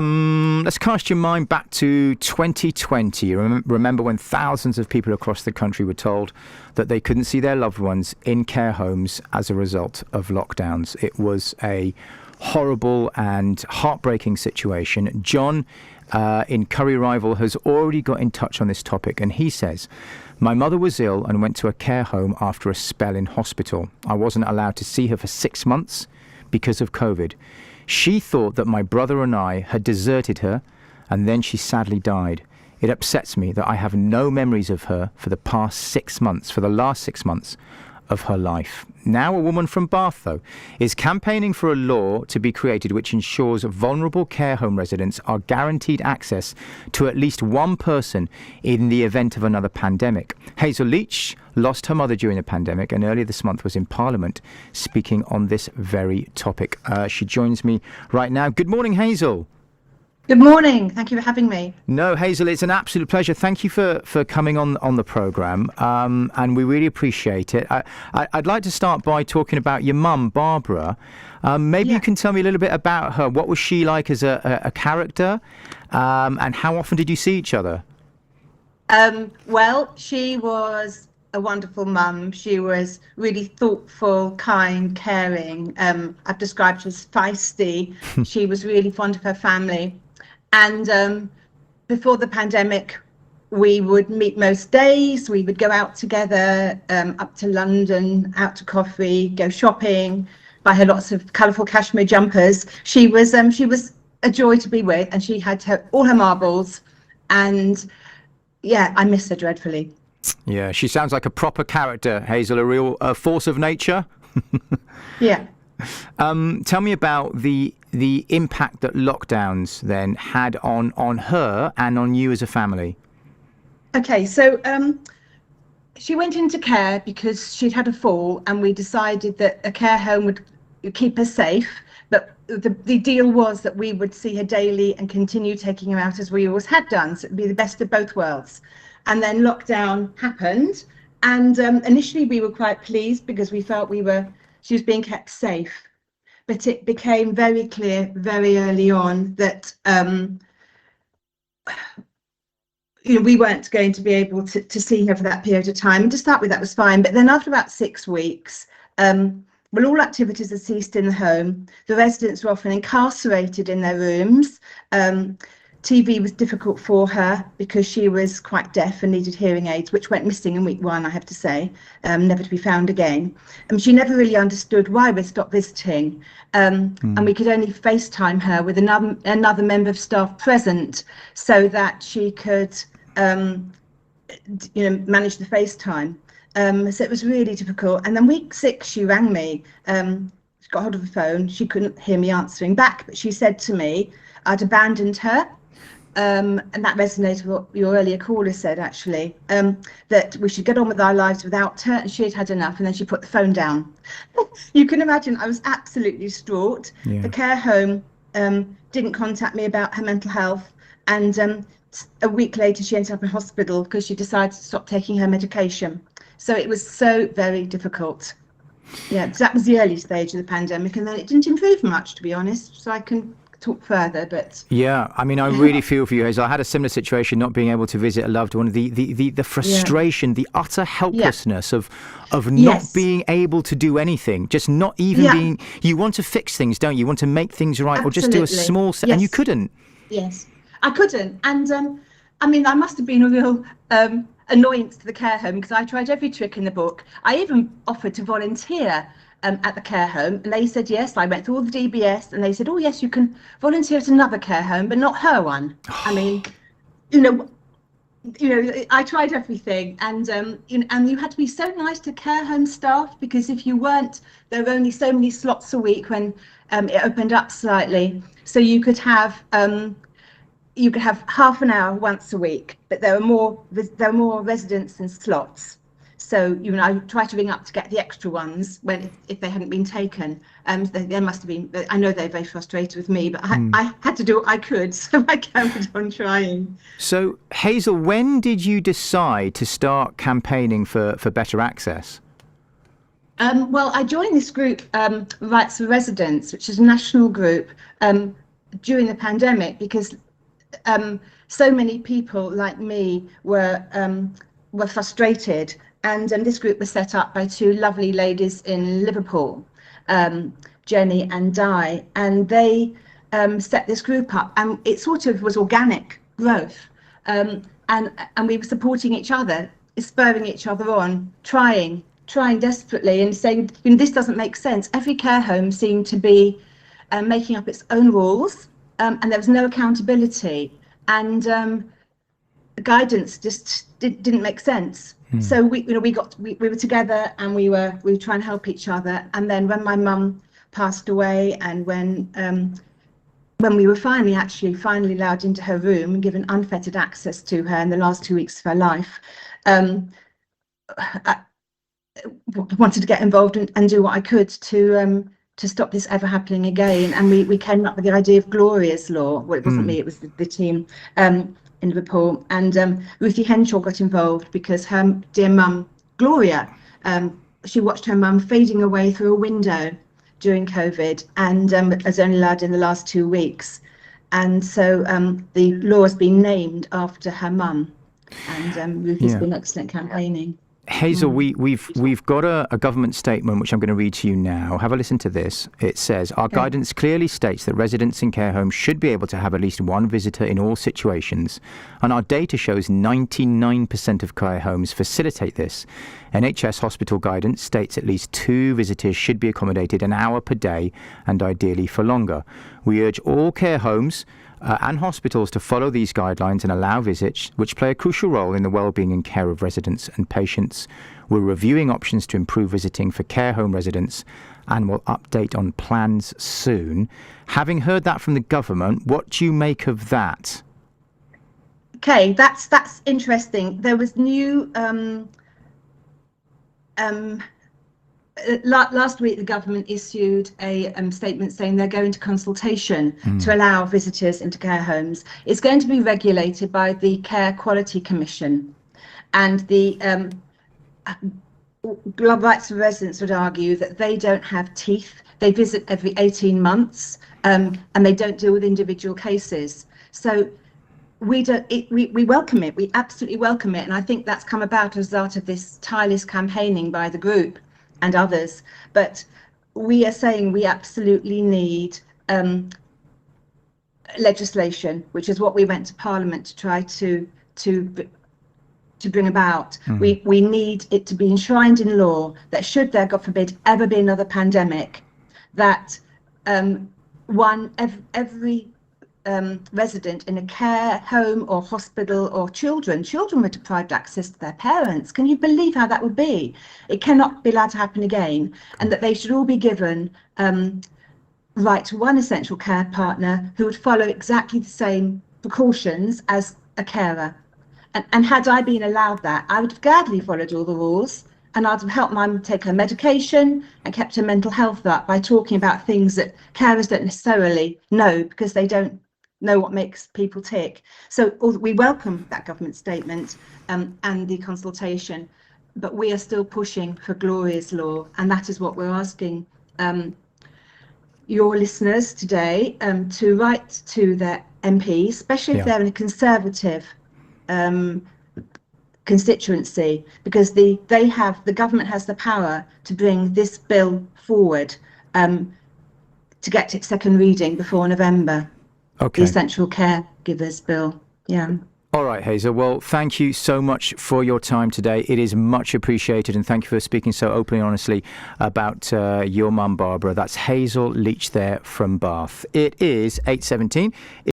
Let's cast your mind back to 2020. You remember when thousands of people across the country were told that they couldn't see their loved ones in care homes as a result of lockdowns. It was a horrible and heartbreaking situation. John in Curry Rival has already got in touch on this topic, and he says, "My mother was ill and went to a care home after a spell in hospital. I wasn't allowed to see her for 6 months because of COVID. She thought that my brother and I had deserted her, and then she sadly died. It upsets me that I have no memories of her for the last 6 months of her life." Now a woman from Bath, though, is campaigning for a law to be created which ensures vulnerable care home residents are guaranteed access to at least one person in the event of another pandemic. Hazel Leech lost her mother during the pandemic and earlier this month was in Parliament speaking on this very topic. She joins me right now. Good morning, Hazel. Good morning. Thank you for having me. No, Hazel, it's an absolute pleasure. Thank you for coming on the programme, and we really appreciate it. I'd like to start by talking about your mum, Barbara. Maybe you can tell me a little bit about her. What was she like as a character, and how often did you see each other? Well, she was a wonderful mum. She was really thoughtful, kind, caring. I've described her as feisty. She was really fond of her family. And before the pandemic, we would meet most days. We would go out together, up to London, out to coffee, go shopping, buy her lots of colourful cashmere jumpers. She was a joy to be with, and she had all her marbles. And yeah, I miss her dreadfully. Yeah, she sounds like a proper character, Hazel, a real force of nature. Yeah. Tell me about the impact that lockdowns then had on her and on you as a family. Okay, so she went into care because she'd had a fall, and we decided that a care home would keep her safe. But the deal was that we would see her daily and continue taking her out as we always had done. So it'd be the best of both worlds. And then lockdown happened, and initially we were quite pleased because we felt she was being kept safe. But it became very clear very early on that we weren't going to be able to see her for that period of time. And to start with, that was fine. But then after about 6 weeks, all activities had ceased in the home. The residents were often incarcerated in their rooms. TV was difficult for her because she was quite deaf and needed hearing aids, which went missing in week 1, I have to say, never to be found again. She never really understood why we stopped visiting, and we could only FaceTime her with another member of staff present so that she could manage the FaceTime. So it was really difficult. And then week 6, she rang me. She got hold of the phone. She couldn't hear me answering back, but she said to me, I'd abandoned her. And that resonated with what your earlier caller said, actually, that we should get on with our lives without her, and she had had enough, and then she put the phone down. You can imagine I was absolutely distraught. Yeah. The care home didn't contact me about her mental health, and a week later she ended up in hospital because she decided to stop taking her medication. So it was so very difficult. Yeah, that was the early stage of the pandemic, and then it didn't improve much, to be honest, so I can talk further. But yeah, I mean, I really feel for you, Hazel. I had a similar situation, not being able to visit a loved one. The frustration, the utter helplessness of not being able to do anything, just not even being. You want to fix things, don't you? You want to make things right, or just do a small set, and you couldn't. Yes, I couldn't, and I mean, I must have been a real annoyance to the care home because I tried every trick in the book. I even offered to volunteer at the care home, and they said yes. I went through all the DBS, and they said, oh yes, you can volunteer at another care home, but not her one. I mean, I tried everything, and and you had to be so nice to care home staff, because if you weren't, there were only so many slots a week when it opened up slightly, so you could have half an hour once a week, but there were more residents than slots. So I tried to ring up to get the extra ones if they hadn't been taken. They must have been. I know they're very frustrated with me, but I had to do what I could, so I carried on trying. So Hazel, when did you decide to start campaigning for better access? Well, I joined this group, Rights for Residents, which is a national group. during the pandemic, because so many people like me were frustrated, and this group was set up by two lovely ladies in Liverpool, Jenny and Di, and they set this group up, and it sort of was organic growth, and we were supporting each other, spurring each other on, trying desperately, and saying, this doesn't make sense. Every care home seemed to be making up its own rules, and there was no accountability, and guidance just didn't make sense. So we were together, and we were trying to help each other. And then when my mum passed away, and when we were finally allowed into her room and given unfettered access to her in the last 2 weeks of her life, I wanted to get involved and do what I could to stop this ever happening again. And we came up with the idea of Gloria's Law. Well, it wasn't me, it was the team in Liverpool. And Ruthie Henshaw got involved because her dear mum, Gloria, she watched her mum fading away through a window during COVID, and was only allowed in the last 2 weeks. And so the law has been named after her mum. And Ruthie's been excellent campaigning. Hazel, we've got a government statement which I'm going to read to you now. Have a listen to this. It says, our guidance clearly states that residents in care homes should be able to have at least one visitor in all situations, and our data shows 99% of care homes facilitate this. NHS hospital guidance states at least 2 visitors should be accommodated an hour per day, and ideally for longer. We urge all care homes and hospitals to follow these guidelines and allow visits, which play a crucial role in the well-being and care of residents and patients. We're reviewing options to improve visiting for care home residents and will update on plans soon. Having heard that from the government, what do you make of that? Okay, that's interesting. There was new last week, the government issued a statement saying they're going to consultation to allow visitors into care homes. It's going to be regulated by the Care Quality Commission, and the rights of residents would argue that they don't have teeth. They visit every 18 months, and they don't deal with individual cases. So we welcome it. We absolutely welcome it, and I think that's come about as a result of this tireless campaigning by the group and others. But we are saying we absolutely need legislation, which is what we went to Parliament to try to bring about. We need it to be enshrined in law that should there, God forbid, ever be another pandemic, that every resident in a care home or hospital, or children were deprived access to their parents. Can you believe how that would be? It cannot be allowed to happen again, and that they should all be given right to one essential care partner who would follow exactly the same precautions as a carer. And had I been allowed that, I would have gladly followed all the rules, and I'd have helped mum take her medication and kept her mental health up by talking about things that carers don't necessarily know, because they don't know what makes people tick. So we welcome that government statement and the consultation, but we are still pushing for Gloria's Law, and that is what we're asking your listeners today to write to their MP, especially if they're in a Conservative constituency, because the government has the power to bring this bill forward to get to its second reading before November. Okay. The Essential Caregivers Bill. Yeah. All right, Hazel. Well, thank you so much for your time today. It is much appreciated, and thank you for speaking so openly and honestly about your mum, Barbara. That's Hazel Leech there from Bath. It is 8:17.